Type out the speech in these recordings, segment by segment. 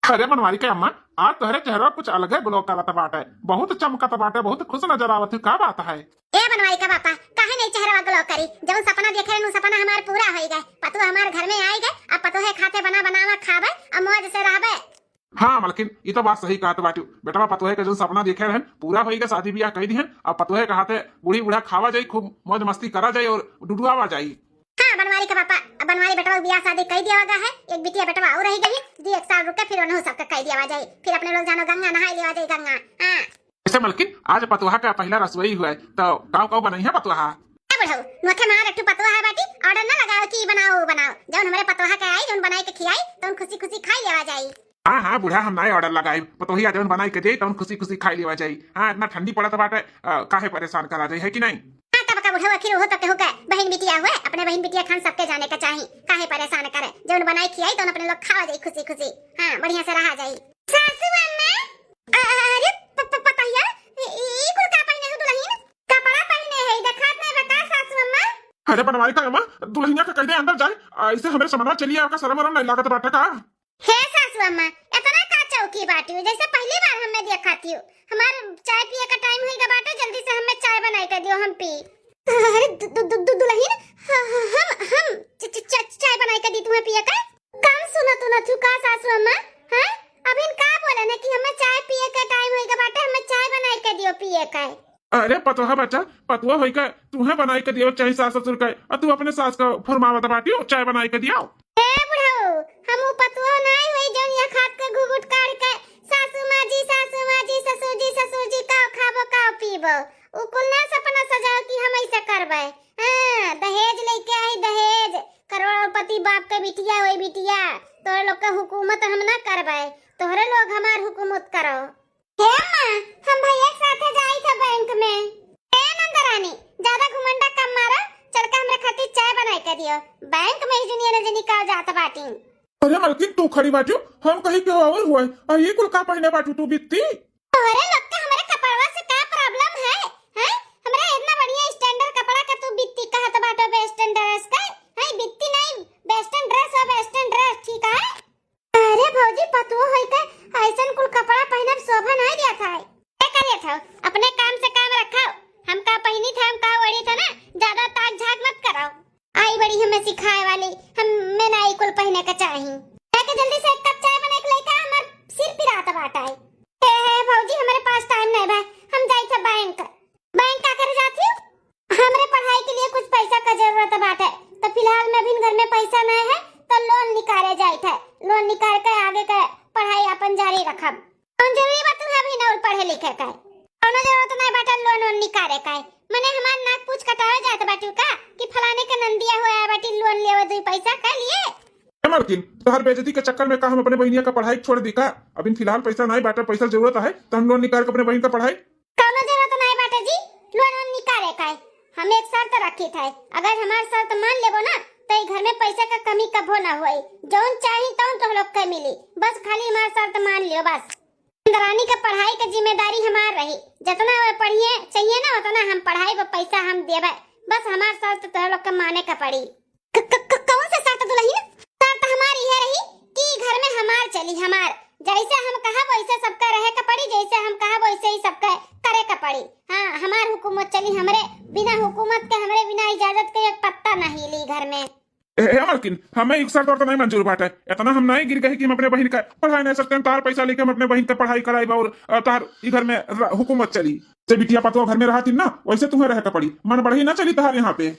अरे बनवारी के अम्मा, आज तोहरे चेहरा कुछ अलग है ग्लो करत बाटे, बहुत चमकत बाटे, बहुत खुश नजर आवत है। का बात है? ए बनवाई का पापा, काहे नहीं चेहरा ग्लो करी? जब सपना देखे नु सपना हमार पूरा होई गए। पतु हमार घर में आई गए, अब पतु है खाते बना बनावा खावे, अब मौज से रहबे। हाँ मलकिन, ये तो बात सही कहत बाटू। बेटा पतोहे के जो सपना देखे रहन पूरा होई गए, शादी ब्याह कई दिहन। अब पतोहे के हाथे बूढ़ी बूढ़ा खावा जाई, खूब मौज मस्ती करा जाई और डुडुआवा जाई। हाँ बनवारी का पापा, अब बनवारी बेटवा ब्याह शादी कई दिया है। एक बिटिया बेटवा और रही गई जी, 1 साल रुके फिर उन्हों सबका कई दिया जाई, फिर अपने लोग जानो गंगा नहाई लेवा जाई गंगा। हां ऐसे मलकिन, आज पतोहा का पहला रसोई हुआ है, तो काव काव बनाई है पतोहा? ए बुढ़ऊ, नोखे मार एकटू पतवा है बाटी, ऑर्डर ना लगाओ कि बनाओ बनाओ। जब हमारे पतवा के आई, जौन बनाई के खियाई, तो खुशी खुशी खाई लेवा जाई। हाँ हाँ बूढ़ा, हम नए ऑर्डर लगाई, पतोहिया जौन बनाई के दे, तो खुशी खुशी खाई लेवा जाई। हाँ इतना ठंडी पड़त बाटे, काहे परेशान करा जाई, है कि नहीं? का बुढ़ऊ आखिर हो तक हो के बहन बिटिया हुए, अपने बहन बिटिया खान सबके जाने का चाहिए, काहे परेशान करे। जौन बनाई खियाई तो अपने लोग खावा जाई खुशी खुशी। हां बढ़िया से रहा जाई। सासू अम्मा, अरे पतोहिया ई कुल का पहने हो दुल्हन? कपड़ा पहने है, दिखात नहीं बता सासू अम्मा। अरे बनवारी का अम्मा, दुल्हनिया के कह दे अंदर जाए, ऐसे हमारे समझ चलिए, आपका शर्म वरम नहीं लागत बाटे का? हे सासू अम्मा, इतना का चौकी बाटी जैसे पहली बार हमें देखाती हूँ। हमार चाय पिए का टाइम होई गा बाटे, जल्दी से हमें चाय बनाई के दियो, हम पी। अरे दुल्हन, हम चाय बनाई के दी तुम्हें पिए का? काम सुनो तू न तू का सासू अम्मा? हैं अभी का बोले ना कि हमें चाय पिए का टाइम होई गा बाटे, हमें चाय बनाई के दियो पिए का। अरे पतोहा बच्चा, पतुआ होई का तुम्हें बनाई के दियो चाहे सास ससुर का, और तू अपने सास का फरमावत बाटी चाय बनाई के दियो। ए बुढ़ऊ, हम पतुआ नहीं होई जौन ये खात के घुघुट काट के सासू माँ जी ससुर जी का खाबो का पीबो। उ कुल ना सपना सजाओ कि हम ऐसा करबे। हां दहेज लेके आई, दहेज करोड़पति बाप के बिटिया होई बिटिया, तोरे लोग के हुकूमत हम ना करबे, तोहरे लोग हमार हुकूमत करो। हे मां, हम भैया के साथे जाई था बैंक में। ए नंदरानी, ज्यादा घुमंडा कम मारो, चल के हमरे खातिर चाय बनाई के दियो। बैंक में जनिया ने जनी का जात बाटी। अरे मलकिन तू खड़ी बाटू, हम कहीं के और हुआ, और ये कुल का पहने बाटू तू बित्ती? अरे लोग के हमारे कपड़वा से का प्रॉब्लम है? हैं हमरा इतना बढ़िया स्टैंडर्ड कपड़ा का तू बित्ती कहत बाटो, वेस्टर्न ड्रेस का? है बित्ती नहीं, वेस्टर्न ड्रेस है, वेस्टर्न ड्रेस ठीक है। अरे भौजी पतुओ होई के ऐसन कुल कपड़ा पहनब शोभा नहीं दिया था। क्या करिए था? अपने काम से काम रखो। हम का पहनी था, हम का ओढ़ी था ना, ज्यादा ताक झाक मत कराओ। आई बड़ी हमें सिखाए वाली, हम में ना कुल पहने का चाहिए। जाके जल्दी से एक कप चाय बना के लेके हमार सिर पिराता बाटा है। ए भौजी हमारे पास टाइम नहीं भाई, हम जाई था बैंक। बैंक का कर जाती हूँ, हमरे पढ़ाई के लिए कुछ पैसा का जरूरत बाटे, तो फिलहाल में भी घर में पैसा नहीं है, तो लोन निकाले जाई था। लोन निकाल के आगे का पढ़ाई अपन जारी रखब। कौन जरूरी बात है अभी ना पढ़े लिखे का? कोनो जरूरत नहीं बाटे लोन निकाले का। मने हमार नाक पूछ कटावे जात बाटू का कि फलाने के नंदिया होया बाटी लोन लेवे दो पैसा का लिए। मलकिन तोहर बेइज्जती के चक्कर में का हम अपने बहनिया का पढ़ाई छोड़ दी का? अभी फिलहाल पैसा नहीं बाटे, पैसा जरूरत है तो हम लोन निकाल के अपने बहन का पढ़ाई। कोनो जरूरत नहीं बाटे जी, लोन निकाले का। हम एक शर्त रखी था, अगर हमार शर्त मान लेबो ना तो घर में पैसा का कमी कबो ना होई, जौन चाही तौन तो लोग के मिली, बस खाली हमार शर्त मान लियो बस। इंद्रानी का पढ़ाई की जिम्मेदारी हमार रही, जितना वे पढ़िए चाहिए ना उतना हम पढ़ाई वो पैसा हम देबे, बस हमार शर्त तो लोग के माने का पड़ी। कौन सा शर्त दुल्हन? शर्त हमारी है रही कि घर में हमार चली, हमार जैसे हम कहा वैसे सबका रहे का पड़ी, जैसे हम कहा वैसे ही सबका करे का पड़ी। हाँ हमार हुकूमत चली, हमरे बिना हुकूमत के, हमरे बिना इजाजत के एक पत्ता नहीं ली घर में। मलकिन हमें एक शर्त और तो नहीं मंजूर बाटे, इतना हम नहीं गिर गए कि हम अपने बहन का पढ़ाई नहीं सकते। तार पैसा लेके हम अपने बहन का पढ़ाई कराई और तार घर में हुकूमत चली। जब बिटिया पतवा घर में रहा थी ना, वैसे तुम्हें रह का पड़ी, मन बढ़ी ना चली तार यहाँ पे।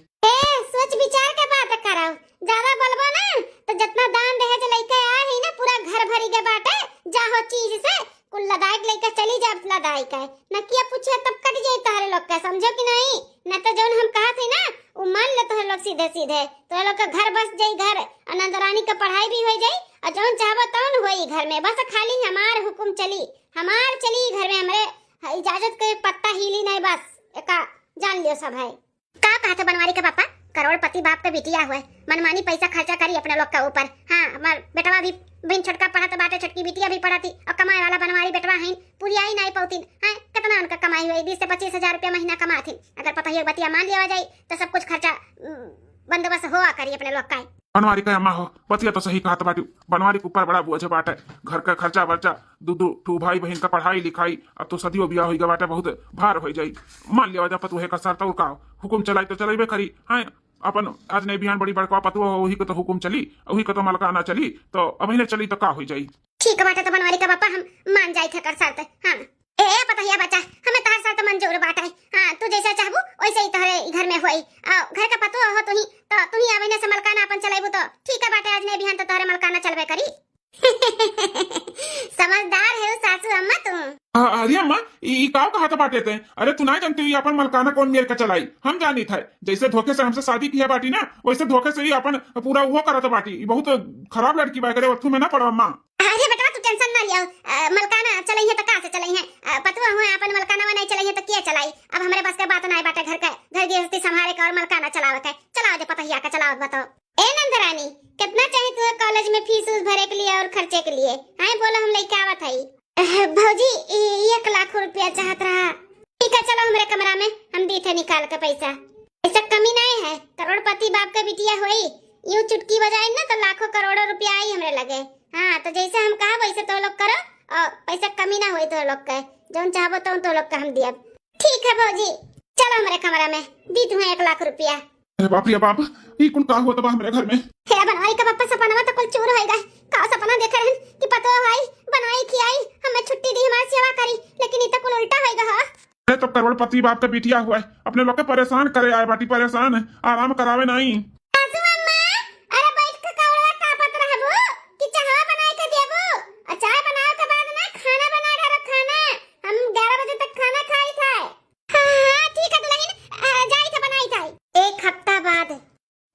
सोच विचार के बात करो, ज्यादा बोलबो ना तो जितना दान दहेज लेके आ ही ना पूरा घर भरी के बाटे, जाहो चीज से कुल लदाई लेके चली जा लदाई का। न किया पूछे तब कट जाए तारे लोग का, समझो कि नहीं? न तो जौन हम कहा थे ना वो मान ले तो लोग सीधे सीधे, तो लोग का घर बस जाई घर, अनंदरानी का पढ़ाई भी हो जाई, और जौन चाहबो तौन होई घर में, बस खाली हमार हुकुम चली, हमार चली घर में, हमरे इजाजत के पत्ता हिली नहीं, बस एका जान लियो सब है। का कहा था बनवारी का पापा? करोड़पति बाप के बिटिया हुए, मनमानी पैसा खर्चा करी अपने लोग के ऊपर। हाँ हमार बेटवा भी बहन छोटका पढ़त बाटे, छोटकी बिटिया भी पढ़ती, और कमाए वाला बनवारी बेटवा है, पूरी आई नहीं पौतीन। हां कितना उनका कमाई हुई? 20 से 25 हजार रुपया महीना कमाथिन। अगर पता ही बतिया मान लिया जाए तो सब कुछ खर्चा बंदोबस्त हुआ करी अपने लोग का। बनवारी का अम्मा हो बतिया तो सही कहा बाटी। बनवारी के ऊपर बड़ा बोझ बाटे। घर का खर्चा वर्चा, दू ठू भाई बहन का पढ़ाई लिखाई, अब तो सदियों बिया हो बाटे, बहुत भार हो जाई। मान लिया जब पतुहे का सर तो का हुकुम चलाई तो चलेबे करी। हाँ अपन आज नहीं बिहान बड़ी बड़का पतुआ हो, वही को तो हुकुम चली, वही को तो मलकाना चली, तो अभी नहीं चली तो का हो जाई। ठीक बाटे तो बनवारी का पापा हम मान जाई थे कर शर्त। हां ए पता है बच्चा, हमें तार शर्त मंजूर बाटे। हां तू जैसा चाहबू वैसे ही तोहरे घर में होई। घर का पतुआ हो तू ही आवे ने से मलकाना अपन चलाइबू तो ठीक है बाटे। आज नहीं बिहान तो तोहरे मलकाना चलबे करी। समझदार है सासू अम्मा तू। अरे अम्मा ई का कहा था बाटे थे। अरे तू ना जानती हुई अपन मलकाना कौन मेरे का चलाई, हम जानी था। जैसे धोखे से हमसे शादी की है बाटी ना, वैसे धोखे से ही अपन पूरा वो करा था बाटी। बहुत खराब लड़की बाय करे, वस्तु में ना पड़ो अम्मा। अरे बेटा तू टेंशन ना लियो। मलकाना चलाई है तो कहां से चलाई है? पतुआ हुए अपन मलकाना नहीं चलाई है तो क्या चलाई? अब हमारे पास का बात ना है बाटे। घर गृहस्थी संभाले का और मलकाना चलावत है। चलाओ दे पता का चलाओ बताओ। ए नंदरानी कितना चाहे तू कॉलेज में फीस भरे के लिए और खर्चे के लिए? हां बोलो हम लेके आवत है। भौजी 1 लाख रुपया चाहत रहा। ठीक है चलो हमारे कमरा में, हम दी थे निकाल के पैसा। ऐसा कमी नहीं है, करोड़पति बाप का बिटिया हुई। यूं चुटकी बजाए ना तो लाखों करोड़ों रुपया आई हमरे लगे। हाँ तो जैसे हम कहा वैसे तो लोग करो और पैसा कमी ना हुई तो लोग के जो चाहो तो लोग का हम दिया। ठीक है भौजी चलो हमारे कमरा में, दी तुम्हें 1 लाख रुपया। बाप रे बाप ई कुल का होता बा हमरे घर में। हे बनवाई का पापा सपना तो कुल चूर होएगा। का सपना देख रहन कि पतो भाई बनवाई खियाई हमें छुट्टी दी हमारी सेवा करी, लेकिन ई तो कुल उल्टा होएगा। हां अरे तो करोड़पति बाप का बिटिया हुआ है, अपने लोग के परेशान करे आए बाटी। परेशान है, आराम करावे नहीं। सासू अम्मा अरे बैठ के कौड़ा कापत रहबो कि चाहवा बनाए के देबो? चाय बनाए के बाद ना खाना बना के खाना। हम 11 बजे तक खाना खाई था। हां ठीक है दुल्हन जाई था बनाई था 1 हफ्ता बाद।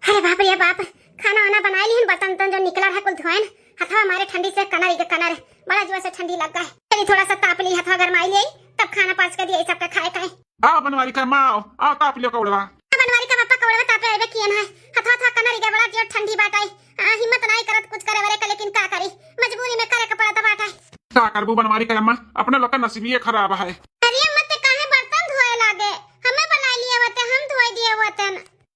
अरे बाप रे बाप खाना वाना बना ली। बर्तन तन जो निकला है कुल धोएन। हथवा हमारे ठंडी से कनर के कनर बड़ा जोर से ठंडी लग गई। चली थोड़ा सा ताप ली, हथवा गरमाई ली, तब खाना पास कर दिया सबका खाए खाए। आ बनवारी का माँ आ ताप लियो कौड़वा। बनवारी का पापा कौड़वा तापे आवे कियन है। हथवा कनर के बड़ा जोर ठंडी बाटाई। हिम्मत नहीं करत कुछ करे वरे का, लेकिन का करी मजबूरी में करे के पड़त बाटाई। का करबू बनवारी का अम्मा, अपने लोग का नसीब खराब है। अरे मत काहे बर्तन धोए लागे, हमें बना लिए होते हम धोए दिए होते।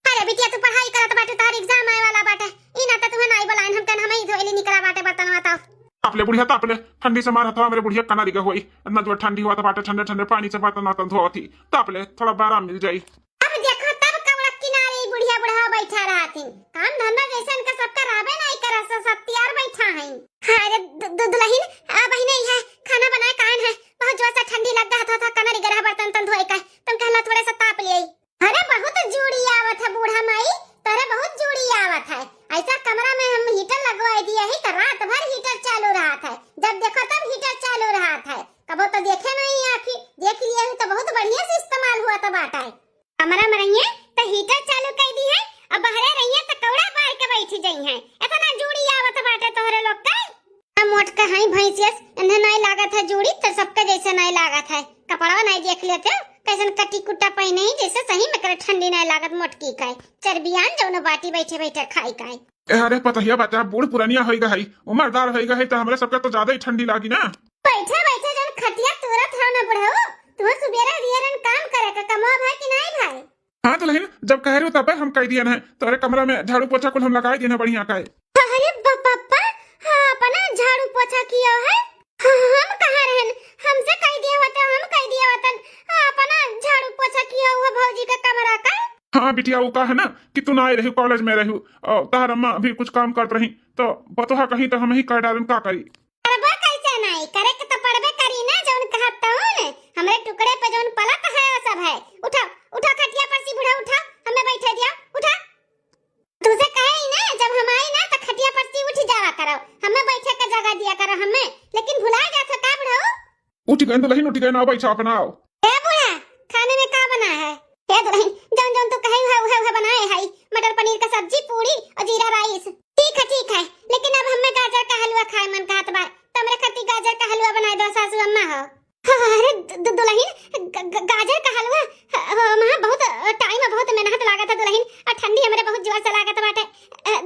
अरे बिटिया तू पढ़ाई करत बाटे, तार एग्जाम आए वाला बाटे। ई ना त तुम्हें नहीं बुलाइन, हम कन हमें ही धोएली निकला बाटे बर्तन बताओ। तापले बुढ़िया तापले, ठंडी से मार हथवा मेरे बुढ़िया कनारी का हुई। इतना जो ठंडी हुआ था बाटे, ठंडे ठंडे पानी से बर्तन वर्तन धोआ थी। तापले थोड़ा आराम मिल जाई। अब देखो तब कवड़ा किनारे बुढ़िया बुढ़ा बैठा रहती। काम धंधा जैसे इनका सबका राबे नहीं करा स सब तैयार बैठा है। अरे दुल्हन आ बहिने है खाना बनाए कान है। बहुत जोर से ठंडी लग रहा था, कनरी गरह बर्तन तन धोए का। तुम कहला थोड़े सा ताप लिए। अरे बहुत जूड़ी आवत है बूढ़ा माई, तेरे बहुत जूड़ी आवत है। ऐसा कमरा में हम हीटर लगवा दिए है तो रात भर हीटर चालू रहा था। जब देखो तब हीटर चालू रहा था। कबो तो देखे नहीं आखिर देख लिए तो बहुत बढ़िया से इस्तेमाल हुआ था बाटा है। कमरा में रहिए तो हीटर चालू कर दी है, अब बाहर रहिए तो कौड़ा बार के बैठी जाई है। इतना जूड़ी आवत बाटे तोहरे लोग का। हम मोट का है भैंसियस, इन्हें नहीं लागत है जूड़ी तो सबके जैसे नहीं लागत है। कपड़ा नहीं देख लेते कैसन कटी कुट्टा पहने ही जैसे सही में करे ठंडी नहीं लागत। मोटकी का चरबियान जौन बाटी बैठे बैठे खाई का। अरे पता है बच्चा बूढ़ पुरानिया होएगा है, उम्रदार होएगा है, तो हमरे सबके तो ज्यादा ही ठंडी लागी ना। बैठे बैठे जन खटिया तुरत हो ना बुढ़ऊ, तू सुबेरा दियरन काम करे का कमाओ भाई कि नहीं भाई? हाँ तो लेकिन जब कह रहे हो तब हम कह दिया है, तो कमरा में झाड़ू पोछा कुल हम लगा दिए बढ़िया का। अरे पापा हाँ अपना झाड़ू पोछा किया है। हम कहाँ रहन, हमसे कह दिया होता हम कह दिया होता। अपना झाड़ू पोछा किया हुआ भौजी का कमरा का। हाँ बिटिया वो का है ना कि तू ना आई रही कॉलेज में रही और तार अम्मा भी कुछ काम करत रही, तो बतोहा कहीं तो हम ही कर डालन का करी। अरे कैसे नहीं करे के तो पड़बे करी ना जौन कहत हूं। हमरे टुकड़े पे जौन पलक है वो सब है। उठा उठा खटिया पर सी बुढ़ा उठा, हमें बैठे दिया उठा। तुझे कहे ही ना जब हम आई ना तो खटिया पर सी उठ जावा करो, हमें बैठे के जगह दिया करो हमें, लेकिन भुला जात का बुढ़ऊ। उठ गए तो लही उठ गए ना बैठा अपना। ए बुढ़ा खाने में का बना है? हे दुल्हन जौन जौन तू कहे है बनाए है मटर पनीर का सब्जी पूरी और जीरा राइस। ठीक है लेकिन अब हमें गाजर का हलवा खाए मन कहत बा, तमरे खाती गाजर का हलवा बनाए दो सासू अम्मा हो। अरे दुल्हन गाजर का हलवा वहां बहुत टाइम बहुत मेहनत लागत है दुल्हन, और ठंडी हमरे बहुत जोर से लागत बाटे।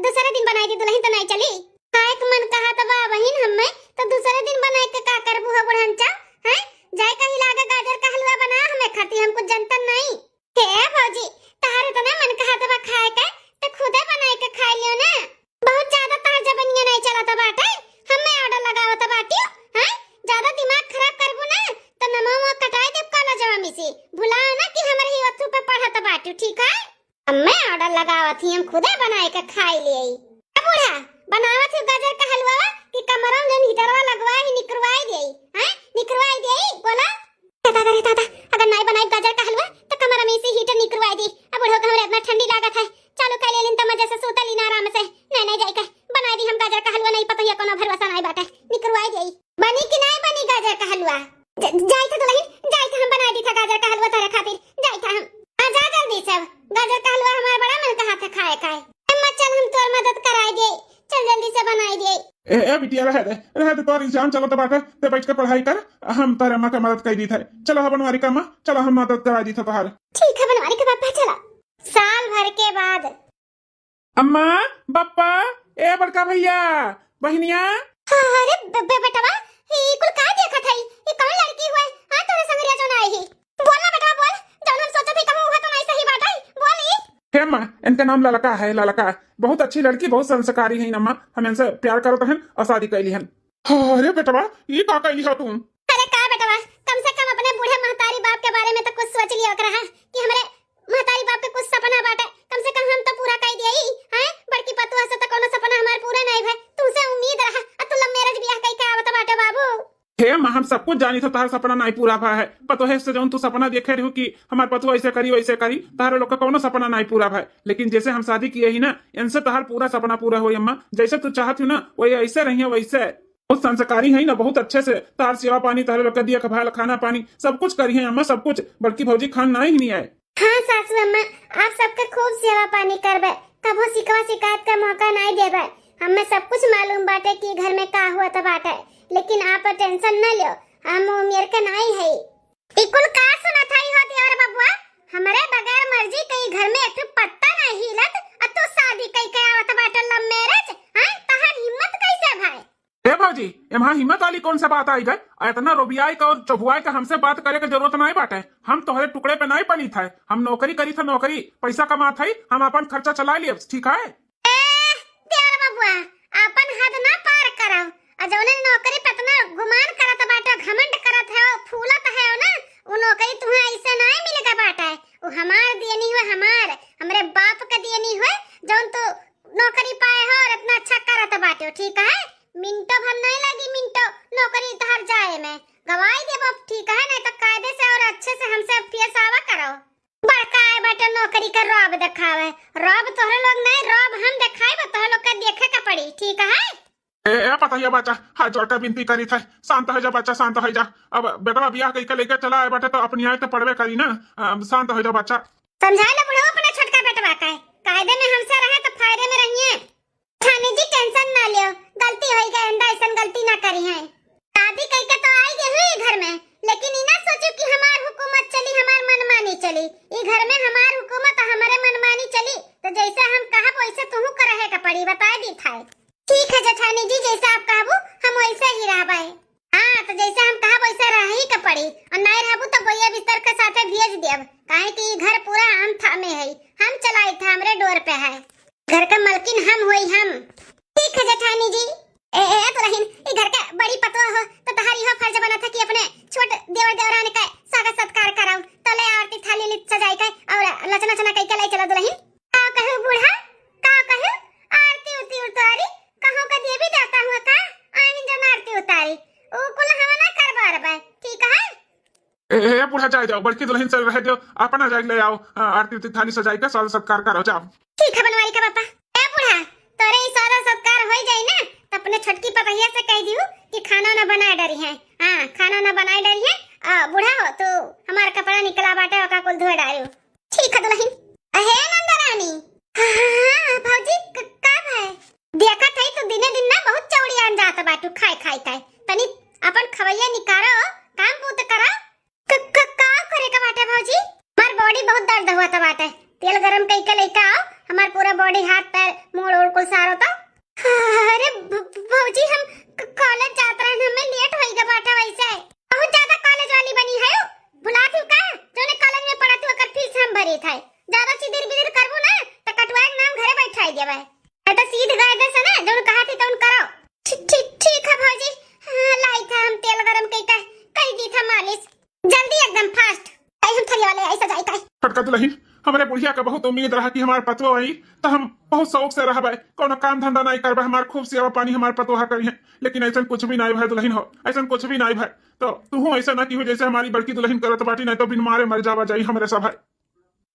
दूसरे दिन बनाई दी दुल्हन तो नहीं चली। खाए के मन कहा तो बा बहिन हमें तो दूसरे दिन बनाए के का करबू हो बुढ़न चा हैं? जाए कहीं लागे गाजर का हलवा बना हमें खाती, हमको जनता नहीं। हे भौजी तारे तो ना मन कहा तो खाए के तो बतावत ही हम खुदे बनाए के खाई ले। बूढ़ा बनावत ही गाजर का हलवा कि कमरों में हीटरवा लगवाई निकरवाई दे। हैं निकरवाई दे बोला दादा रे दादा, अगर नहीं बनाई गाजर का हलवा तो कमरा में से हीटर निकरवाई दी। अब बूढ़ो हमरे इतना ठंडी लागत है, चलो कल लेन त मजे से सोतली ना आराम से। नहीं जाई के बनाई दी हम गाजर का हलवा, नहीं पता है कोनो भरोसा नहीं बाटे, निकरवाई दे। बनी कि नहीं बनी गाजर का हलवा? जाई था दुल्हन, जाई था हम बना दी था गाजर का हलवा तेरे खातिर, जाई था हम। आ जा जल्दी सब, गाजर का हलवा हमारा बड़ा मन कहा था खाए खाए। अम्मा चल हम तोर मदद कराई दे, चल जल्दी से बनाई दे। ए बिटिया रह दे तोर एग्जाम चलो तो बाटे ते बैठ के पढ़ाई कर, हम तारे अम्मा के मदद कर दी थे। चलो हा बनवारी का अम्मा, चलो हम मदद करा दी था तोहार। ठीक है बनवारी का पापा, चलो। साल भर के बाद अम्मा बापा ए बड़का भैया बहनिया। अरे बेटवा ई कुल का देखत हई? ई कौन लड़की हुए? हां तोरे संगरिया जोन आई ही। बोल ना बेटवा बोल, जौन हम सोचत हई कम हुआ तो नहीं सही बात है, बोली। हे अम्मा इनका नाम ललका है, ललका बहुत अच्छी लड़की, बहुत संस्कारी है अम्मा, हम इनसे प्यार करत हन और शादी कैली हन। अरे बेटवा ये का कैली हो तुम? अरे का बेटवा, कम से कम अपने बूढ़े महतारी बाप के बारे में तो कुछ सोच लिया कर कि हमरे महतारी बाप के कुछ सपना बाटे, कम से कम हम तो पूरा कर दिए ही। हैं बड़की पतुआ से तो कोनो सपना हमार पूरा नहीं भय, तुमसे उम्मीद रहा आ तू लव मैरिज बियाह कई के आवत बाटे बाबू। हे अम्मा हम सब कुछ जानी था तार सपना नहीं पूरा भा है, पतो है से जौन तू सपना देखे रहो कि हमार पतुआ ऐसे करी वैसे करी, तारे लोग का कोनो सपना नहीं पूरा भा, लेकिन जैसे हम शादी किए ही ना इनसे तार पूरा सपना पूरा हो अम्मा। जैसे तू चाहती हो ना वही ऐसे रही वैसे, बहुत संस्कारी है ना, बहुत अच्छे से तार सेवा पानी तारे लोग का दिया खा खाना पानी सब कुछ करी है अम्मा, सब कुछ। बल्कि भौजी खान ना ही नहीं आए। हाँ सासू अम्मा आप सबके खूब सेवा पानी करबे, कबो शिकवा शिकायत का मौका नहीं देबे। हमें सब कुछ मालूम बाटे कि घर में का हुआ था बाटे, लेकिन आप टेंशन न लो, हम उम्र के नहीं है। इकुल का सुनत हई हो दियोर बबुआ, हमरे बगैर मर्जी कई घर में एक पत्ता नहीं हिलत, और तू शादी कई के आवत बाटे लव मैरिज। हां तहार हिम्मत कैसे भाई? हे भौजी एमा हिम्मत वाली कौन सा बात आई गई? इतना रोबियाई का और चबुआई का हमसे बात करे की जरूरत नहीं बाटे, हम तोहरे टुकड़े पे नहीं पली थे, हम नौकरी करी था, नौकरी पैसा कमा थई, हम अपन खर्चा चला लिए, ठीक है? दियोर बबुआ अपन हद ना पार करो, अजौने नौकरी पे इतना गुमान करत बाटे, घमंड करत है, फूलत है ना, वो नौकरी तुम्हें ऐसे नहीं मिलेगा बाटे, वो हमार देनी हुए, हमरे बाप का देनी हुए, जौन तो नौकरी पाए हो और इतना अच्छा करत बाटे, ठीक है? मिनटो भर नहीं लगी, मिनटो नौकरी तहर जाए में गवाई देबो, ठीक है? नहीं तो कायदे से और अच्छे से हमसे पेश आवा करो। बड़का है बाटे नौकरी का रौब दिखावे, रौब तोहरे लोग नहीं, रौब हम दिखाए, तोहरे लोग का देखे का पड़ी, ठीक है? ए पता है बच्चा हाथ जोड़ के विनती करी था, शांत हो जा बच्चा, शांत हो जा। अब बेटवा बियाह कई के लेके चला है बेटा तो अपनी आए तो पढ़वे करी ना, शांत हो जा बच्चा। समझा ले बुढ़ो अपना छोटका बेटवा का, कायदे में हमसे रहे तो फायदे में रहिए। थानी जी टेंशन ना लियो, गलती होई गई, अंदा ऐसा गलती ना करी है। शादी कई के तो आई गई हुई घर में, लेकिन इना सोचो कि हमार हुकूमत चली, हमार मनमानी चली, ई घर में हमार हुकूमत हमारे मनमानी चली, तो जैसे हम कहा वैसे तुहू का रहे का पड़ी, बता दी था। ठीक है जेठानी जी, जैसा आप कहबो हम वैसे ही रहबे। हां तो जैसे हम कहा वैसे रह ही का पड़ी, और नहीं रहबो तो गोया बिस्तर के साथे भेज देब, काहे कि घर पूरा हम थामे है, हम चलाई था, हमरे डोर पे है, घर का मालकिन हम होई हम। ठीक है जेठानी जी। ए तो रहीन ई घर के बड़ी पतो हो तो तहारी हो फर्ज बना था कि अपने छोट देवर देवरान का स्वागत सत्कार कराऊं, तो ले आरती थाली लिट सजाई के और लचना चना कई के लाई चला दुल्हन। का कहू बूढ़ा, का कहू आरती उतारी, कहूं का देवी देवता हुआ का आइन जन आरती उतारी, ओ कुल हम ना करबार बे, ठीक है? ए बूढ़ा जाए जाओ, बड़की दुल्हन से रह जाओ, अपना जाके ले आओ, आरती थाली सजाई के स्वागत सत्कार करो जाओ। ठीक है बनवारी का पापा। ए बूढ़ा तोरे ई स्वागत सत्कार हो जाई ना तो अपने छोटकी पतहिया से कह दियो कि खाना ना बनाए डरी है। हां खाना ना बनाए डरी है, बूढ़ा हो तो हमारा कपड़ा निकला बाटे ओका कुल धोए डालियो। ठीक है दुल्हन। अहे नंदरानी। हां भौजी का है? देखा थई तो दिने दिन ना बहुत चौड़ी आन जात बाटू खाई तनी अपन खवैया निकारो, काम पूत करा। का करे का बाटे भौजी? हमार बॉडी बहुत दर्द हुआ था बाटे, तेल गरम कई के लेके आओ, हमार पूरा बॉडी हाथ पैर मोड़ ओड़ कुल सारो तो। अरे भौजी हम कॉलेज जात रहे, हमें लेट होई ग बाटा, वैसे बहुत ज्यादा कॉलेज वाली बनी है, बुलात हूं का जोने कॉलेज में पढ़त हूं ओकर फीस हम भरी थाई, ज्यादा चिदिर बिदिर करबो ना त कटवाए नाम घरे बैठाई देबे, ए त सीध गए दे से ना जोन कहा थी तौन करो। ठीक है भौजी। लाई था हम तेल गरम कई दी था मालिश, जल्दी एकदम फास्ट, हम थरी वाले ऐसा जाई का। फटका दुल्हन हमारे बुढ़िया का बहुत उम्मीद रहा कि हमारे पतवा आई तो हम बहुत शौक से रहबे, कोनो काम धंधा नहीं करबे, हमार खूब सेवा पानी हमारे पतवा करी है। लेकिन ऐसा कुछ भी नहीं भाई दुल्हन हो, ऐसा कुछ भी नहीं भाई। तो तू ऐसा ना की हो जैसे हमारी बड़की दुल्हन करत बाटी, नहीं तो बिन मारे मर जावा जाई हमारे सब भाई।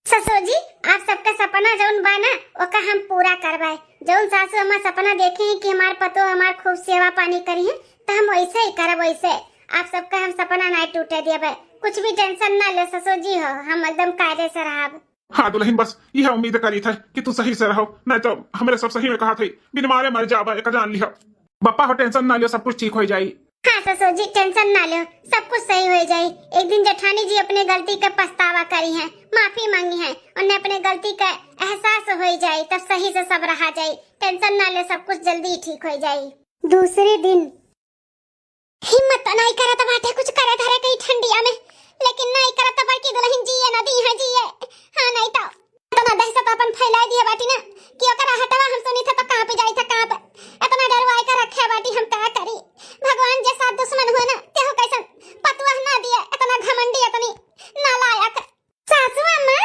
ससुर जी, आप सबका सपना जौन बा ना ओका हम पूरा करवाए। जौन सासू अम्मा सपना देखे हैं कि हमार पतो हमार खूब सेवा पानी करी है, तो हम वैसे ही करब। वैसे आप सबका हम सपना नहीं टूटे देबे। कुछ भी टेंशन ना ले ससुर जी हो, हम एकदम कायदे से रहब। हाँ दुल्हन, बस यह उम्मीद करी था कि तू सही से रहो, नहीं तो हमारे सब सही में कहा थी बिन मारे मर जावा, एक जान लियो। बप्पा हो टेंशन ना लियो, सब कुछ ठीक हो जाई। हाँ ससुर जी, टेंशन ना लो, सब कुछ सही हो जाए। एक दिन जेठानी जी अपने गलती का पछतावा करी है, माफी मांगी है, उन्हें अपने गलती का एहसास हो जाए, तब सही से सब रहा जाए। टेंशन ना ले, सब कुछ जल्दी ठीक हो जाए। दूसरे दिन हिम्मत नहीं करत बाटे कुछ करे धरे कहीं ठंडिया में, लेकिन नहीं करत बड़की दुल्हन जी नदी है जी है। हाँ नहीं तो इतना दहशत अपन फैला दिए बाटी ना कि ओकरा हटवा हम सुनी था तो कहां पे जाई था, कहां पे इतना डरवाए कर रखे बाटी। हम का करी, भगवान जैसा दुश्मन हुए ना तेहो कैसन पतवा ना दिया, इतना घमंडी इतनी नालायक। सासू अम्मा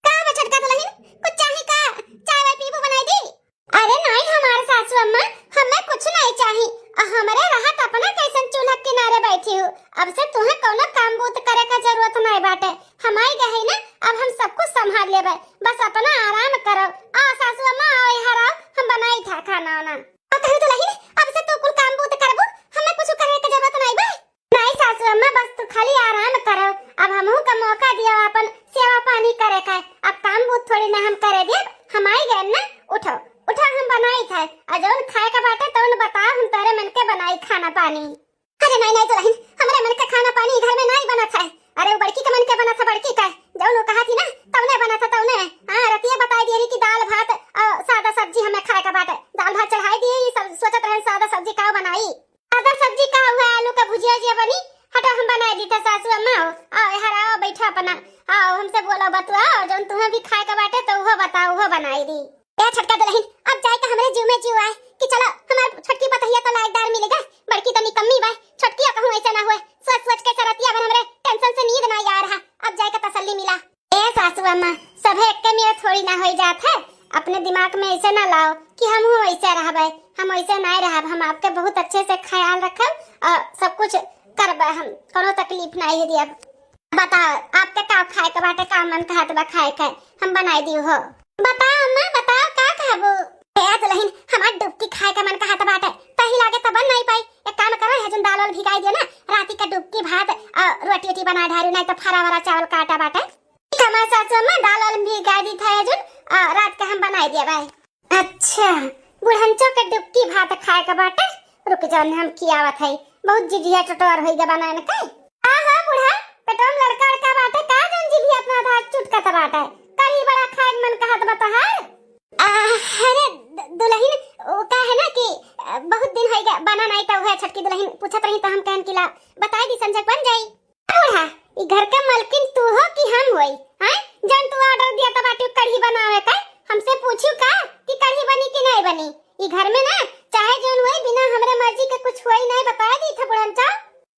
का बचत का दुल्हन कुछ चाहे का चाय वाय पीबू बनाई दी? अरे नहीं हमारे सासू अम्मा, हमें कुछ नहीं चाहिए। हमारे राहत अपना कैसन चूल्हा किनारे बैठी हूँ। अब से तुम्हें कोनो काम बूत करे का जरूरत नहीं बाटे। हमारी गई ना, अब हम सब कुछ संभाल लेबे, बस अपना आराम करो। आ सासू अम्मा आओ यहाँ आओ, हम बनाई था खाना वाना। कहीं तो नहीं, अब से तू कुल काम बूत करबू, हमें कुछ करे का जरूरत नहीं बा। नहीं सासू अम्मा, बस तू खाली आराम करो। अब हमहू का मौका दिया अपन सेवा पानी करे का, अब काम बूत थोड़ी ना हम करे दे। हमारी गई ना, उठो उठो, हम बनाई था। अजौन खाए का बाटे तो उन बताओ, हम तेरे मन के बनाई खाना पानी। अरे नहीं नहीं दुल्हन, हमारे मन का खाना पानी घर में नहीं बना था। अरे वो बड़की का मन के बना था, बड़की का जौन वो कहा थी ना तवने बना था तवने। हाँ रतिया बताई दी कि दाल भात सादा सब्जी हमें खाए का बाटे। दाल भात चढ़ाई दी, सब सोचत रहे सादा सब्जी का बनाई। सादा सब्जी का हुआ, आलू का भुजिया जी बनी। हटो हम बनाई दी था सासू अम्मा। आओ यहाँ आओ, बैठा अपना। आओ हमसे बोलो बतुआ, जौन तुम्हें भी खाए का बाटे तो वो बताओ, वो बनाई दी। ए छटका दुल्हन, अब जाए का हमरे जीव में जीव आए कि चलो हमार छटकी पतहिया तो लायकदार मिलेगा। बड़की तो निकम्मी बा, छटकी कहूं ऐसा ना हुए। सोच सोच के सरतिया बन हमरे टेंशन से नींद ना आ रहा। अब जाए का तसल्ली मिला। ए सासू अम्मा, सब एक के में थोड़ी ना हो जात है। अपने दिमाग में ऐसे ना लाओ कि हम ऐसे रहबे, हम ऐसे नहीं रहब। हम आपके बहुत अच्छे से ख्याल रखब और सब कुछ करबे, हम कोनो तकलीफ नहीं दिया। बताओ आपके का खाए का बाटे, का मन का हटबा खाए का, हम बनाई दी हो। बताओ अम्मा बताओ का खाबो? ए दुल्हन, हमार डुबकी खाए का मन का हाथ बाटे, तही लागे तब नहीं पाई। एक काम करो, हजन दाल वाल भिगाई दियो ना, राती का डुबकी भात और रोटी रोटी बना ढारू, नहीं तो फरा वाला चावल का आटा बाटे। हमार सासू अम्मा दाल वाल भिगाई दी था हजन, रात का हम बनाई दिया भाई। अच्छा बुढ़ंचो के डुबकी भात खाए का बाटे, रुक जाओ हम खियावत है। बहुत जिजिया टटोर होई गे बनाने का। हां बुढ़ा पेटोम लड़का का बाटे, का जन जिभिया अपना धार चुटका त बाटे, करी बड़ा खाए मन का हाथ बता है। अरे दुल्हन वो का है ना कि बहुत दिन हो गया बना नहीं तो है। छटकी दुल्हन पूछत रही तो हम कहन किला बताई दी संजय बन जाई। बूढ़ा ई घर के मालकिन तू हो कि हम होई? हैं जन तू ऑर्डर दिया तो बाटी कढ़ी बनावे का, हमसे पूछू का कि कढ़ी बनी कि नहीं बनी? ई घर में ना चाहे जन होई, बिना हमरे मर्जी के कुछ होई नहीं बताई दी था बुढ़ंचा।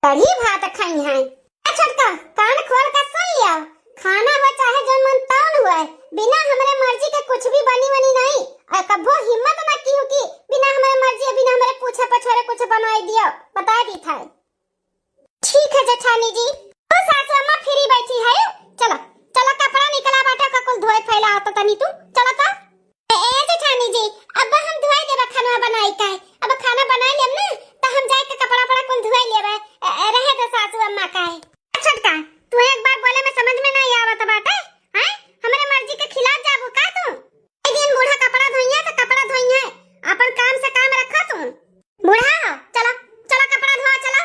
कढ़ी भात खाई है। छटका कान खोल कर सुन लिया, खाना हो चाहे जन मन तौन हुआ, बिना हमारे मर्जी के कुछ भी बनी बनी नहीं। और कबो हिम्मत ना की हो कि बिना हमारे मर्जी बिना हमारे पूछे पछोरे कुछ बनाई दियो, बता दी था। ठीक है जेठानी जी। तो सासू अम्मा फ्री बैठी है, चलो चलो कपड़ा निकला बाटा का कुल धोए फैला होता तनी तू चलो तो। ए जेठानी जी, अब हम धोए देबा खाना बनाई का है। अब खाना बनाई लेम ना तो हम जाए के कपड़ा पड़ा कुल धोए लेबे, रहे तो सासू अम्मा का है। छटका तू एक बार बोले में समझ में नहीं आवत बाटे, हैं हमरे मर्जी के खिलाफ जाबू का तू? एक दिन बूढ़ा कपड़ा धोइया तो कपड़ा धोइया, अपन काम से काम रखा तू। बूढ़ा चलो चलो कपड़ा धोआ चलो।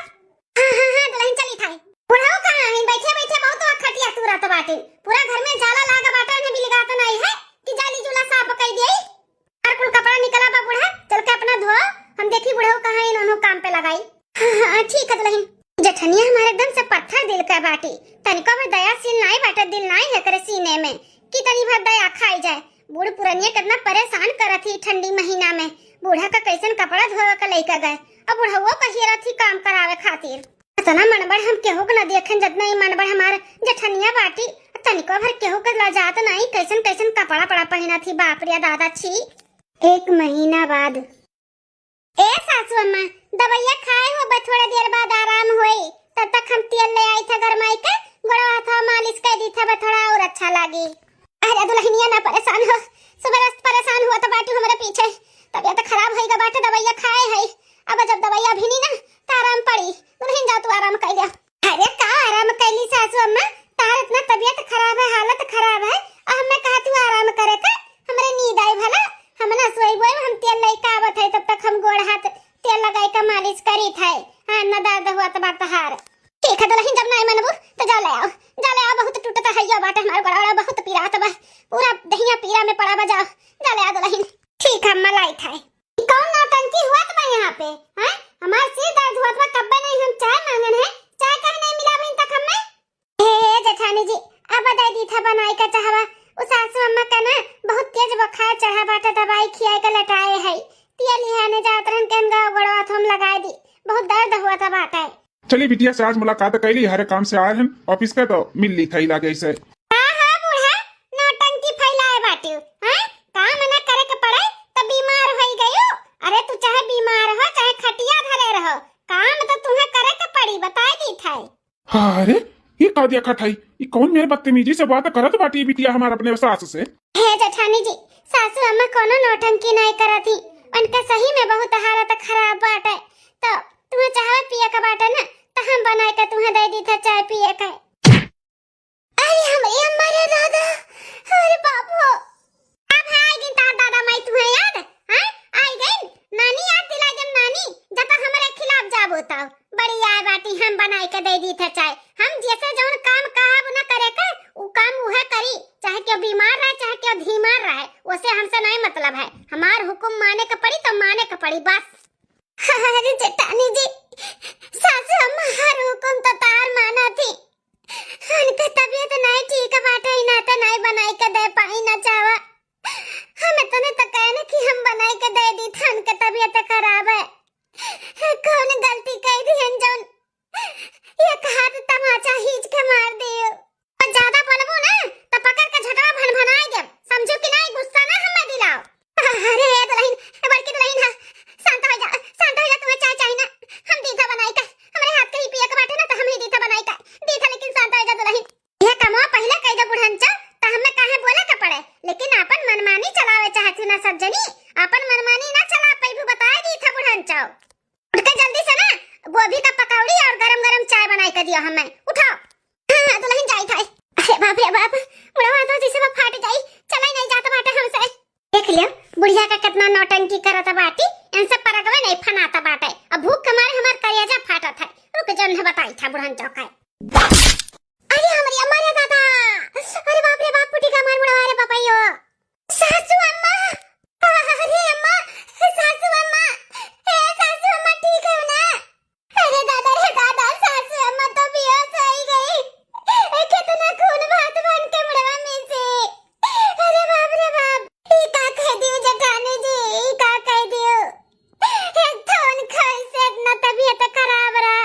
हां दुल्हन चली थाई। बूढ़ा कहां है? बैठे बैठे बहुत खटिया तू रहत बाटे, पूरा घर में जाला लागा बाटे ने बिलगा तो नहीं है कि जाली जुला साफ कर दिए। और कुल कपड़ा निकला बा बूढ़ा, चल के अपना धो, हम देखी बूढ़ा कहां है, इन्हों काम पे लगाई। हां ठीक है दुल्हन। जेठनिया हमारे एकदम से पत्थर दिल का बाटी, तनिको में दयाशील नहीं बाटे, दिल नहीं है करे सीने में कि तनी भर दया खाई जाए। बूढ़ पुरनिया कितना परेशान करत थी ठंडी महीना में। बूढ़ा का कैसन कपड़ा धोवे का लेके गए, अब बूढ़ा वो कहिरा थी काम करावे खातिर। इतना मनबड़ हम केहू को न देखन जितना ही मनबड़ हमारे जेठनिया बाटी, तनिको भर केहू के लजात नहीं, कैसन कैसन कपड़ा पड़ा पहना थी, बाप रे दादा छी। 1 महीना बाद ए सासू अम्मा दवाइया खाए हो, बस थोड़ा देर बाद आराम होई, तब तक हम तेल ले आई था गरमाई के, गोड़वा हाथ मालिश कर दी था, बस थोड़ा और अच्छा लागी। अरे दुल्हनिया ना परेशान हो, सुबह परेशान हुआ तो बाटू हमारे पीछे, तबीयत खराब होएगा बाटे, दवाइया खाए है, अब जब दवाइया भी नहीं ना तो आराम पड़ी, दुल्हन जा तू आराम कर लिया। अरे का आराम कैली सासू अम्मा, तार इतना तबीयत खराब है, हालत खराब है, और हमें कहा तू आराम करे का, हमरे नींद आई भला, हम ना सोई बोई, हम तेल लेके आवत है, तब तक हम गोड़ हाथ तेल लगाई का मालिश करी थे। हां ना दर्द हुआ तो बात हार ठीक है दुल्हन, जब नहीं मनबू तो जा ले आओ, बहुत टूटता है ये बाटे, हमारा गोड़ा बहुत पीरा तो बस पूरा दहिया पीरा में पड़ा, बजाओ जा ले आओ दुल्हन। ठीक है मलाई था, कौन नौटंकी हुआ तुम्हें यहाँ पे हैं? हमार सिर दर्द हुआ था, कब नहीं हम चाय मांगन है, चाय कहीं नहीं मिला अभी तक हमें। हे जेठानी जी अब दे दी था बनाई का चाहवा, उस सासू अम्मा का ना बहुत तेज बुखार चढ़ा बाटा, दवाई खियाए का लटाए है, तेल लिहाने जात रहन के गाँव गड़वा थम लगाए दी, बहुत दर्द हुआ था बाटा। चलिए बिटिया से आज मुलाकात कैली, हरे काम से आए हैं ऑफिस का, तो मिल ली थई लागे ऐसे। हां हां बूढ़ा नौटंकी फैलाए बाटे हैं, काम ना करे के पड़े तो बीमार होई गयो। अरे तू चाहे बीमार हो चाहे खटिया धरे रहो, काम तो तुम्हें करे के पड़ी, बताई दी थाई। अरे ये का दिया खटाई, ये कौन मेरे बदतमीजी से बात करत बाटी बिटिया हमार अपने सास से। हे जेठानी जी सासू अम्मा कोनो नौटंकी नहीं करती, उनका सही में बहुत हालत खराब बाटे, तो तुम्हें चाहे पिए का बाटे ना तो हम बनाए के तुम्हें दे दी था चाय पिए का। अरे हमरे हमारे दादा, अरे बाबू अब आई दिन तार दादा माई तुम्हें याद हैं, आई गई नानी याद दिला, जब नानी जब तक हमारे खिलाफ जाब होता बड़ी आए बाटी, हम बनाए के दे दी था चाय, हम जैसे जौन काम कहा न करे के वो काम उहे करी, चाहे क्यों बीमार रहे चाहे क्यों धीमार रहे, उसे हमसे नहीं मतलब है, हमार हुक्म माने के पड़ी तो माने के पड़ी बस। अरे जेठानी जी सासू अम्मा हर हुक्म तो तार माना थी, उनका तबीयत नहीं ठीक बाटे, ना तो नहीं बनाई के दे पाई ना चावा, हमें तो नहीं तो कहने कि हम बनाई के दे दी था, उनका तबीयत खराब है, कौन गलती कर दी है जौन एक हाथ तमाचा खींच के मार दियो, और ज्यादा बोलबो ना तो पकड़ के झटवा भनभनाए दे, समझो कि नहीं, गुस्सा ना हमें दिलाओ। अरे दुल्हन बड़की दुल्हन है, शांत हो जा, तुम्हें चाय चाहिए ना, हम दीथा बनाई का, हमारे हाथ के ही पिए के बाटे ना तो हम ही दीथा बनाई का, दीथा लेकिन शांत हो जा दुल्हन, यह कमवा पहले कह दे बुढ़नचा तो हमें काहे बोले के पड़े, लेकिन अपन मनमानी चलावे चाहती ना सज्जनी, अपन मनमानी ना चला पैबू, बताए दीथा बुढ़नचा, उठ के जल्दी से ना गोभी का पकौड़ी और गरम गरम चाय बनाई के दियो हमें, उठाओ। हां दुल्हन जाई थाई, अरे बाप रे बाप बुढ़वा तो जैसे वो फाट जाई, चला नहीं जाता बाटे हमसे, देख लियो बुढ़िया का कितना नौटंकी करत बाटी, इनसे परगवे नहीं फनाता बाटे, अब भूख के मारे हमार कलेजा फाटत है, रुक जन बताई था बुढ़न चौका। अरे हमारे दादा, अरे बाप रे बाप फुटी का मार बुढ़वा रे पापायो, सासू अम्मा, अरे अम्मा सासू अम्मा, ए सासू अम्मा ठीक है ना? अरे दादा सासू अम्मा तो बेहोश हो गई, कितना खून बहत बन के बुढ़वा में से, अरे बाप रे बाप, ई का कह दियो जेठानी जी, ई का कह दियो, एक तो उनका से इतना तबीयत खराब रहा,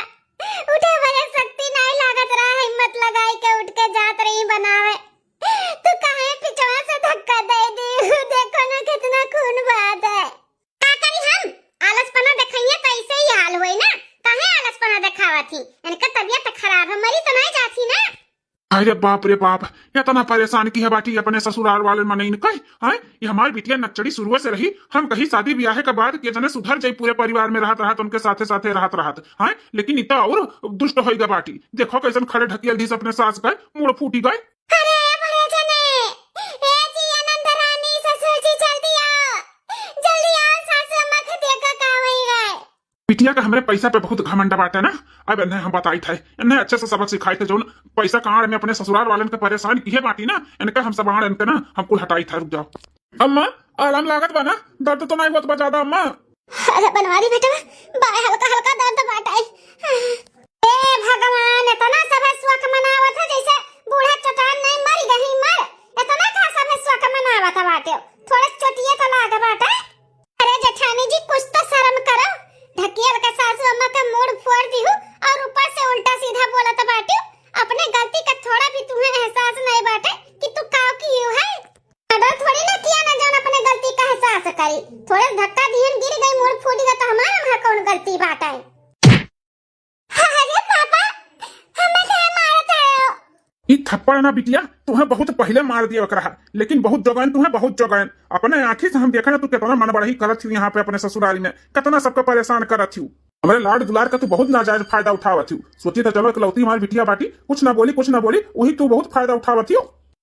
उठे बड़े शक्ति नहीं लागत रहा, हिम्मत लगाई के उठ के जात रही बनावे, तू काहे पिछवा से धक्का दे दी, देखो ना कितना खून बहत है, का करी हम आलसपना दिखाइए तो ऐसे ही हाल होई ना, काहे आलसपना दिखावा थी, इनका तबीयत खराब है, मरी तो नहीं जाती ना। अरे बाप रे बाप, इतना परेशान की है बाटी अपने ससुराल वाले मने इनका है, ये हमारी बिटिया नक्चड़ी शुरू से रही, हम कहीं शादी ब्याह के बाद के जने सुधर जाई, पूरे परिवार में रहत उनके साथे साथे रहत है, लेकिन इतना और दुष्ट होइगा बाटी, देखो कैसन खड़े ढकियल दी अपने सास का मुड़ फूटी गए। अरे बड़े जने ए जी आनंद रानी ससुर जी जल्दी आओ सासू अम्मा के देखो का होई गए। बिटिया का हमरे पैसा पे बहुत घमंड बाटे ना, अब इन्हें हम बताई थे, इन्हें अच्छे से सबक सिखाई थे, जो पैसा कहाँ में अपने ससुराल वाले के परेशान किए बाटी ना, इनका हम सब इनके ना हमको हटाई था। रुक जाओ अम्मा, आराम लागत बा ना, दर्द तो नहीं हुआ तो ज्यादा अम्मा? अरे बनवारी बेटा बाय हल्का हल्का दर्द बाटाई, ए भगवान इतना सब सुख मनावत है जैसे बूढ़ा चटान नहीं मर गई मर, इतना का सब सुख मनावत बाटे, थोड़ा चोटिए तो लाग बाटा। अरे जेठानी जी कुछ तो शर्म करो, ढकियल का सासू अम्मा का मूड फोड़ दी हूँ और ऊपर से उल्टा सीधा बोलत बाटी, अपने गलती का थोड़ा भी तुम्हें एहसास नहीं बाटे। ई थप्पड़ ना बिटिया तुम्हें बहुत पहले मार दिया रहा, लेकिन बहुत जोगैन तुम्हें बहुत जोगैन। अपने आंखी से हम देखा ना तू कितना मन बढ़ी करत थी यहाँ पे अपने ससुराली में, कितना सबको परेशान करत थी। हमारे लाड दुलार का तू बहुत नाजायज फायदा उठावत थी। सोची तो चलो इकलौती हमारी बिटिया बाटी कुछ ना बोली वही तू बहुत फायदा उठावत थी।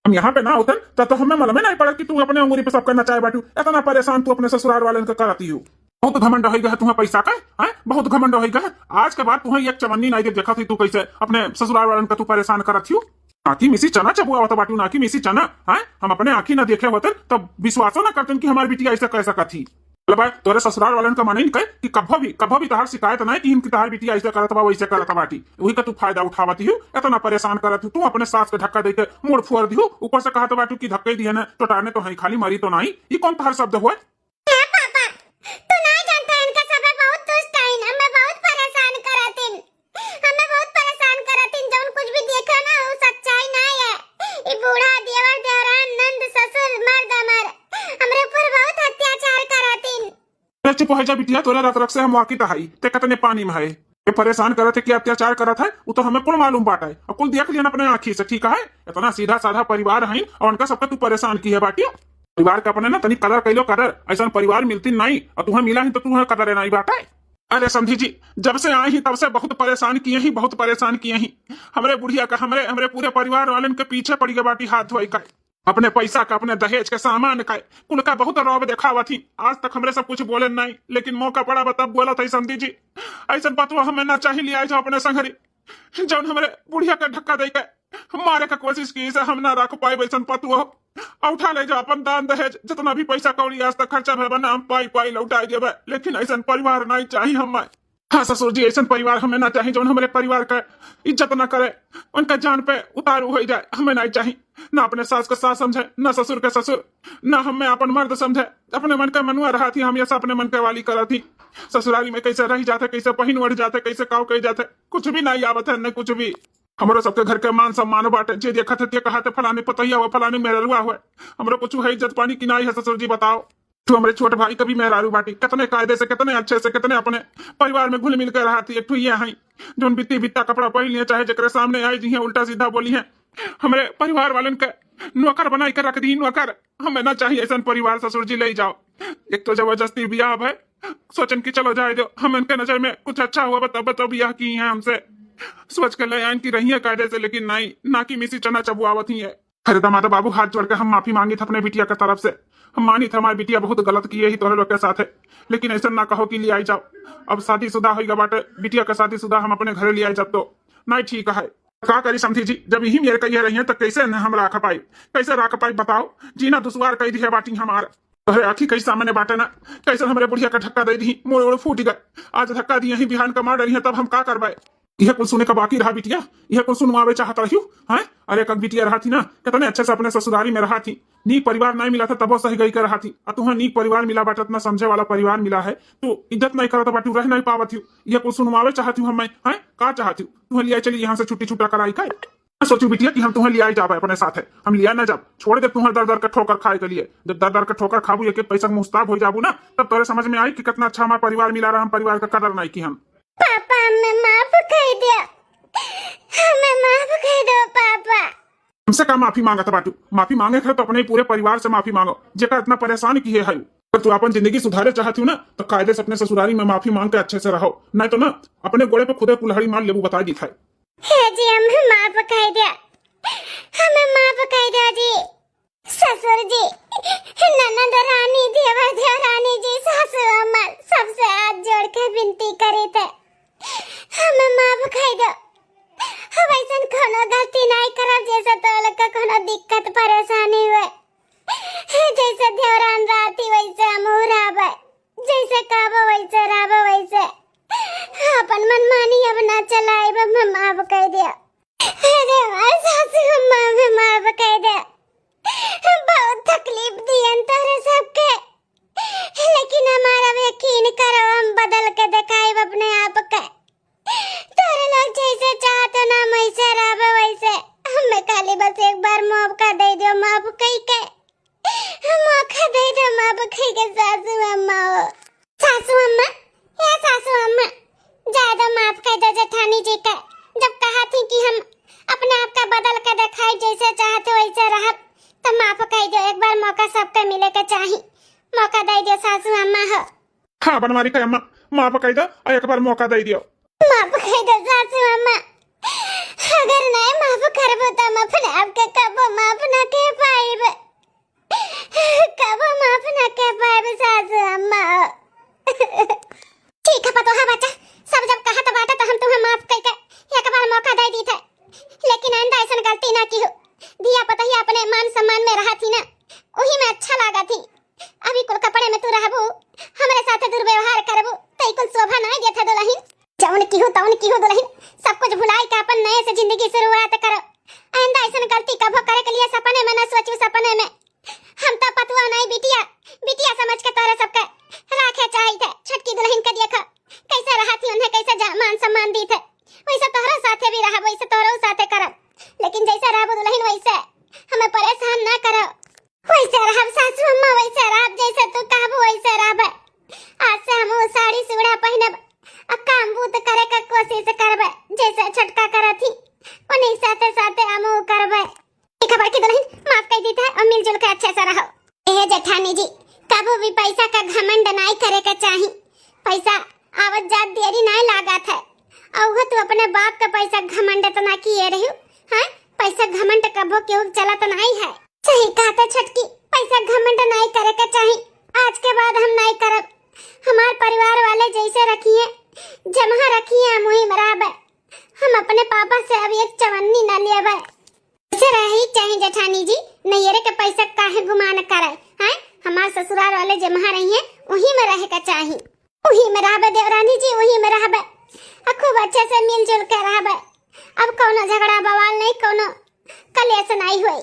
हम यहाँ पे ना होतन तो हमें मालूम नहीं पड़ा कि तू अपने अंगूरी पे सबका नचाए बाटू। इतना परेशान तू अपने ससुराल वाले का करती हो। बहुत घमंड हो गया तुम्हें पैसा का है, बहुत घमंड हो गया। आज के बाद तुम्हें एक चवन्नी नहीं देख देखा थी तू कैसे अपने ससुराल वाले का तू परेशान करत थी। आखी मिसी चना चबुआ होता बाटू, नाकी मिसी चना है। हम अपने आंखी ना देखे होते तब विश्वास ना करते कि हमारी बिटिया ऐसा कैसा का थी। भाई तोरे ससुराल वालन का माने नहीं कहे कि कभी भी तहार शिकायत नहीं कि इनकी तहार बिटिया ऐसे करत बा वैसे करत बाटी। वही का तू फायदा उठावती हो, इतना परेशान करत तू अपने सास के धक्का देके मोड़ फोड़ दी हो। ऊपर से कहत बाटू की धक्के दिए ना तो टारने तो है खाली मरी तो नहीं। ये कौन तहार शब्द हुआ? तू नहीं जानता इनका सब बहुत दुष्ट है, हमें बहुत परेशान करतिन, हमें बहुत परेशान करतिन। जौन कुछ भी देखा ना वो सच्चाई नहीं है। ये बूढ़ा देवर देवरान नंद ससुर मर्द अमर हमरे ऊपर बहुत अत्याचार करतिन। चुप हो जा बिटिया, तोरा रत रख से हम वाकित है ते कतने पानी में है। ये परेशान करत है कि अत्याचार करत है वो तो हमें कुल मालूम बाटा है और कुल देख लिया अपने आंखी से। ठीक है, इतना सीधा साधा परिवार है और उनका सबका तू परेशान की है बाटी। परिवार का अपने ना तनी कदर कैलो कदर, ऐसा परिवार मिलती नहीं और तुम्हें मिला ही तो तुम्हें कदर नहीं बाटा है। अरे समझी जी, जब से आए ही तब से बहुत परेशान किए ही, बहुत परेशान किए ही। हमरे बुढ़िया का हमरे पूरे परिवार वाले के पीछे पड़ गए बाटी हाथ धोई का। अपने पैसा का अपने दहेज के सामान का कुल का बहुत रौब देखावा थी। आज तक हमरे सब कुछ बोले नहीं, लेकिन मौका पड़ा बता बोला था समझी जी। ऐसा बतवा हमें ना चाहिए लिया जाओ अपने संघरी जौन हमरे बुढ़िया का धक्का दे के मारे का कोशिश की से हम ना रख पाए वैसन पतुआ उठा ले जाओ अपन दान दहेज जितना भी पैसा कौड़ी आज तक खर्चा भे बना हम पाई लौटा देवे। लेकिन ऐसा परिवार नहीं चाहिए हमें। हाँ ससुर जी, ऐसा परिवार हमें ना चाहिए जो हमारे परिवार का इज्जत ना करे, उनका जान पे उतारू हो जाए। हमें नहीं चाहिए ना अपने सास का सास समझे, ना ससुर के ससुर, ना हमें अपन मर्द समझे। अपने मन का मनुआ रहा थी, हमेशा अपने मन के वाली करा थी। ससुराली में कैसे रह जाते, कैसे पहन उड़ जाते, कैसे काव कह जाते, कुछ भी नहीं आवत है न कुछ भी। हमारे सबके घर के मान सम्मान बाटे, जे देखा थे कहा थे फलाने पतैया हुआ फलाने मेहरुआ हुआ। हमारे कुछ है इज्जत पानी की नहीं है ससुर जी बताओ। तो हमारे छोटे भाई कभी मेहरारू बाटी कितने कायदे से कितने अच्छे से कितने अपने परिवार में घुल मिल कर रहा थी। एक ठू ये है जो बित्ती बित्ता कपड़ा पहन लिया चाहे जकरे सामने आई जी उल्टा सीधा बोली है। हमारे परिवार वाले का नौकर बनाई कर रख दी नौकर। हमें ना चाहिए ऐसा परिवार ससुर जी ले जाओ। एक तो जबरदस्ती ब्याह है, सोचन की चलो जाए दो, हम इनके नजर में कुछ अच्छा हुआ बताओ ब्याह की है हमसे सोच कर ले की रही है कायदे से। लेकिन नहीं, ना की मिसी चना चबुआवत ही है। अरे दामादा बाबू हाथ जोड़ के हम माफी मांगी थी अपने बिटिया की तरफ से। हम मानी थे हमारी बिटिया बहुत गलत की ही तोहरे लोग के साथ है, लेकिन ऐसा ना कहो कि ले आई जाओ। अब शादीशुदा होगा बाटे बिटिया का शादीशुदा हम अपने घरे ले आई जब तो नहीं ठीक है। का करी समझी जी, जब यही मेरे कही रही है तो कैसे न हम राख पाई, कैसे राख पाई बताओ। जीना दुश्वार कही दी है बाटी हमारा तोहरे आखी कई सामने बाटे ना। कैसे हमारे बुढ़िया का धक्का दे दी, मोड़ ओड़ फूट गए। आज धक्का दी यही बिहान का मार रही है तब हम का करवाए। यह कुल सुने का बाकी रहा बिटिया, यह कुल सुनवावे चाहता रही है। अरे कब बिटिया रहा थी ना कितने अच्छे से अपने ससुराली में रहा थी। नीक परिवार नहीं मिला था तब वो सही गई कर रहा थी। और तुम्हें नीक परिवार मिला बाटा, इतना समझे वाला परिवार मिला है तो इज्जत नहीं करता बाटू, रह नहीं पावत हूँ। यह कुल सुनवावे चाहती हूँ हमें है का चाहती हूँ। तुम्हें लिया चलिए यहाँ से छुट्टी छुट्टा कराई का सोचू बिटिया कि हम तुम्हें लिया जाए अपने साथ है। हम लिया ना जब छोड़ दे तुम्हें दर दर का ठोकर खाए के लिए। जब दर दर का ठोकर खाबू एक पैसा मुस्ताब हो जाबू ना तब तोरे समझ में आई कि कितना अच्छा हमारा परिवार मिला रहा। हम परिवार का कदर नहीं की। हम पापा हमें माफ कर दो, हमें माफ कर दो पापा। हमसे क्या माफी मांगा था बाटू? माफी मांगे थे तो अपने पूरे परिवार से माफी मांगो जेका इतना परेशान किए है। अगर तू अपन जिंदगी सुधारे चाहती हूँ ना तो कायदे से अपने ससुराली में माफी मांग के अच्छे से रहो, नहीं तो ना अपने गोड़े पे खुदे कुल्हाड़ी मार लेबू बता दी था। जी हमें माफ कर दो, हमें माफ कर दो जी। ससुर जी, ननद रानी, देवर रानी जी, सासू अम्मा सबसे हाथ जोड़ के विनती करे थे हमें माफ कर दो। हम ऐसा कोनो गलती नहीं करब जैसे तो लोग का कोनो दिक्कत परेशानी हुए। जैसे देवरान राती वैसे हमहू रहबे, जैसे कहबो वैसे रहबे वैसे। अपन मनमानी अब ना चलाए, हमें माफ कर दिया। अरे हमारे सासू अम्मा हमें माफ कर दे। बहुत तकलीफ दी अंतर सबके, लेकिन हमारा यकीन करो हम बदल के दिखाए अपने आप के। तोरे लोग जैसे चाहते ना वैसे रहबे वैसे। हमें खाली बस एक बार मौका दे दो, माफ कई के मौका दे दो, माफ कई के सासू अम्मा हो। सासू अम्मा, सासू अम्मा ज्यादा माफ कर दो जेठानी जी का। जब कहा थी कि हम अपने आप का बदल के दिखाई, जैसे चाहते वैसे रह। तो माफ कर दो, एक बार मौका सबके मिले के चाही। मौका दे दो सासू अम्मा हो। हाँ बनवारी का अम्मा, माफ कर दो और एक बार मौका दे दियो। माफ कर दो सासू अम्मा। अगर नहीं माफ करबो तो हम अपने आप के कबो माफ ना के पाइब। कबो माफ ना के पाइब सासू अम्मा। ठीक है पतो है बच्चा, सब जब कहा तो बाटा तो हम तुम्हें माफ करके एक बार मौका दे दी थे, लेकिन आइंदा ऐसा गलती ना की हो। दिया पता ही अपने मान सम्मान में रहा थी ना, वही में अच्छा लगा थी। अभी कुल कपड़े में तू रहबू, हमारे साथ दुर्व्यवहार करबू तो कुल शोभा नहीं देता दुल्हन। जौन की हो तौन की हो दुल्हन, सब कुछ भुलाई के अपन नए से जिंदगी शुरुआत करो। आइंदा ऐसा गलती कभो करे के लिए सपने में न सोचू। सपने में हम तो पतुआ नहीं बिटिया, बिटिया समझ के तोरे सबके राखे चाहिए थे। छटकी दुल्हन के देखा कैसे रहा थी, उन्हें कैसे मान सम्मान दी थे, वैसे तोहरा साथे भी रहा, वैसे तोहरा साथे करब। लेकिन जैसे रहबो दुल्हन वैसे हमें परेशान ना करो। वैसे रहब सासू अम्मा, वैसे रहब जैसे तू कहबो वैसे रहब। आज से हम साड़ी सुड़ा पहनब, अब काम बूत करे का कोशिश करब, जैसे छटका करत थी उन्हीं साथे साथे हम करब। खबर की दुल्हन माफ कर दी था और मिलजुल के अच्छे से रहो। ए जेठानी जी, कबो भी पैसा का घमंड नहीं करे के चाही। पैसा आवत जात देरी नहीं लागत है, और तू अपने बाप का पैसा घमंड तो ना किए रही है। पैसा घमंड कबो क्यों चलत नहीं है। सही कहता छटकी, पैसा घमंड नहीं करे के चाही। आज के बाद हम नहीं करब। हमारे परिवार वाले जैसे रखिए जमा रखिए हम वही मराब। हम अपने पापा से अब एक चवन्नी न लेबे। ऐसे रही चाहे जेठानी जी, नैयरे के पैसा काहे गुमान करे हैं। हमारे ससुराल वाले जमा रही है, वही में रहे का चाही, वही में रहबे देवरानी जी, वही में रहबे। खूब अच्छे से मिलजुल के रहबे। अब कोनो झगड़ा बवाल नहीं, कोनो कलेश नहीं हुई।